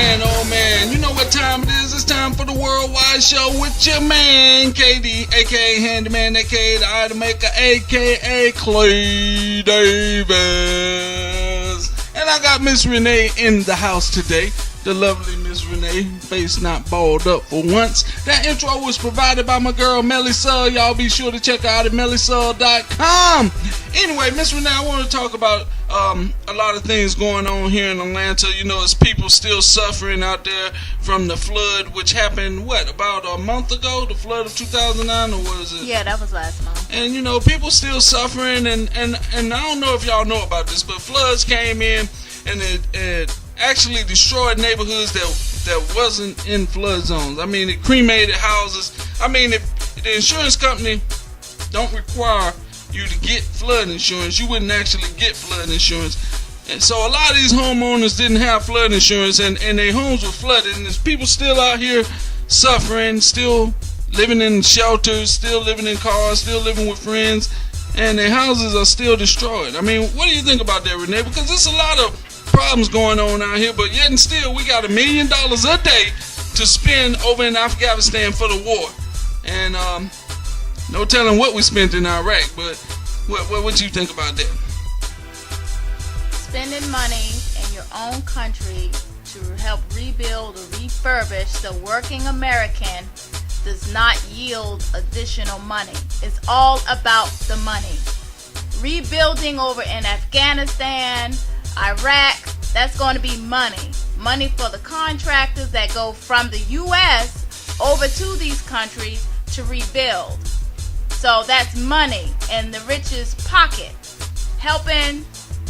Man, oh man, you know what time it is? It's time for the Worldwide Show with your man, KD, aka Handyman, aka the Item Maker, aka Clay Davis. And I got Miss Renee in the house today. The lovely Miss Renee, face not balled up for once. That intro was provided by my girl Melly Sull. Y'all be sure to check her out at mellysull.com. Anyway, Miss Renee, I want to talk about a lot of things going on here in Atlanta. You know, it's people still suffering out there from the flood, which happened, about a month ago? The flood of 2009, or what is it? Yeah, that was last month. And, you know, people still suffering, and I don't know if y'all know about this, but floods came in, and it actually destroyed neighborhoods that wasn't in flood zones. I mean, it cremated houses. I mean, if the insurance company don't require you to get flood insurance, you wouldn't actually get flood insurance. And so a lot of these homeowners didn't have flood insurance, and their homes were flooded, and there's people still out here suffering, still living in shelters, still living in cars, still living with friends, and their houses are still destroyed. I mean, what do you think about that, Renee? Because there's a lot of problems going on out here, but yet and still we got $1 million a day to spend over in Afghanistan for the war, and no telling what we spent in Iraq. But what you think about that? Spending money in your own country to help rebuild or refurbish the working American does not yield additional money. It's all about the money. Rebuilding over in Afghanistan, Iraq, that's going to be money. Money for the contractors that go from the U.S. over to these countries to rebuild. So that's money in the rich's pocket. Helping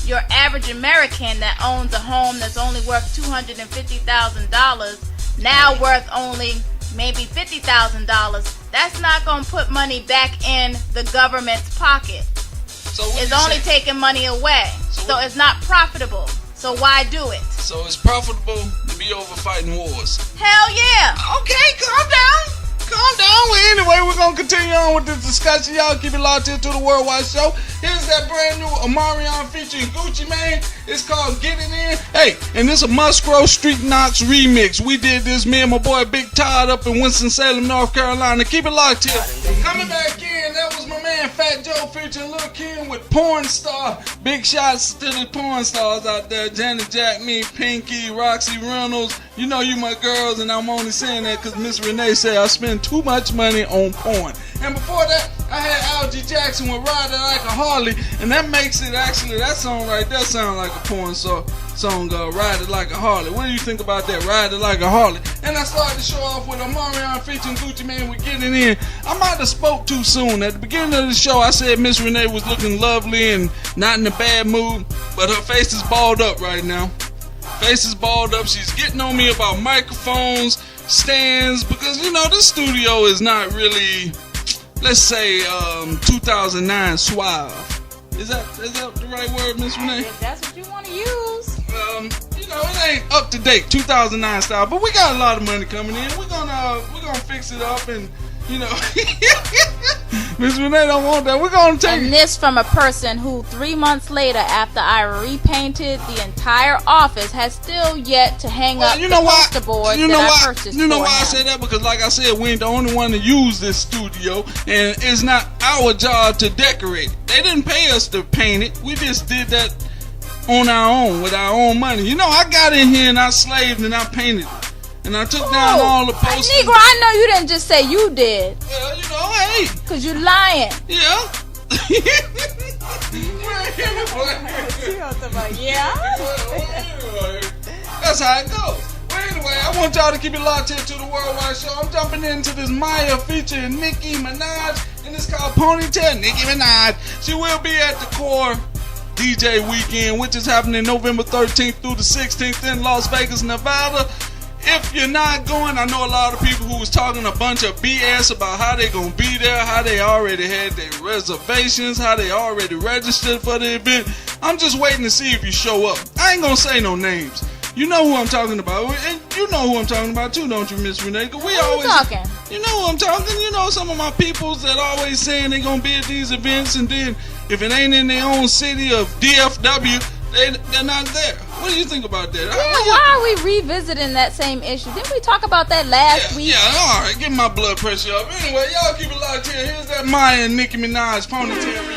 your average American that owns a home that's only worth $250,000, now worth only maybe $50,000, that's not going to put money back in the government's pocket. So it's only taking money away. So it's not profitable. So why do it? So it's profitable to be over fighting wars. Hell yeah. Okay, calm down. Calm down. Well, anyway, we're going to continue on with this discussion. Y'all keep it locked into the Worldwide Show. Here's that brand new Omarion featuring Gucci Mane. It's called Get It In. Hey, and this is a Musgrow Street Knocks remix. We did this, me and my boy Big Todd up in Winston-Salem, North Carolina. Keep it locked here. Coming back in, that was my man Fat Joe featuring Lil' Kim with Porn Star. Big shots to the porn stars out there. Janet Jack, me, Pinky, Roxy Reynolds. You know you my girls, and I'm only saying that because Miss Renee said I spend too much money on porn. And before that, I had Algie Jackson with Ride It Like a Harley, and that makes it actually, that song right there sound like a porn song, Ride It Like a Harley. What do you think about that, Ride It Like a Harley? And I started the show off with Omarion featuring Gucci Mane with Getting In. I might have spoke too soon. At the beginning of the show, I said Miss Renee was looking lovely and not in a bad mood, but her face is balled up right now. Face is balled up. She's getting on me about microphones, stands, because, you know, this studio is not really, let's say, 2009 suave. Is that the right word, Miss Renee? If that's what you want to use. You know, it ain't up to date 2009 style, but we got a lot of money coming in. We're gonna fix it up, and you know, Miss Renee don't want that. We're gonna take. And this from a person who 3 months later, after I repainted the entire office, has still yet to hang up the poster board that I purchased. You know why I say that? Because, like I said, we ain't the only one to use this studio, and it's not our job to decorate it. They didn't pay us to paint it. We just did that on our own with our own money. You know, I got in here and I slaved and I painted it. And I took down all the posters. Negro, I know you didn't just say you did. Well, you know, hey. Because you lying. Yeah. That's how it goes. Well, anyway, I want y'all to keep it locked into the Worldwide Show. I'm jumping into this Maya featuring Nicki Minaj, and it's called Ponytail. Nicki Minaj. She will be at the Core DJ Weekend, which is happening November 13th through the 16th in Las Vegas, Nevada. If you're not going, I know a lot of people who was talking a bunch of BS about how they gonna be there, how they already had their reservations, how they already registered for the event. I'm just waiting to see if you show up. I ain't gonna say no names. You know who I'm talking about, and you know who I'm talking about too, don't you, Miss Renee? We always talking. You know who I'm talking. You know some of my peoples that always saying they gonna be at these events, and then if it ain't in their own city of DFW, they're not there. What do you think about that? Yeah, why are we revisiting that same issue? Didn't we talk about that last week? Yeah, all right. Get my blood pressure up. Anyway, y'all keep it locked here. Here's that Maya and Nicki Minaj ponytail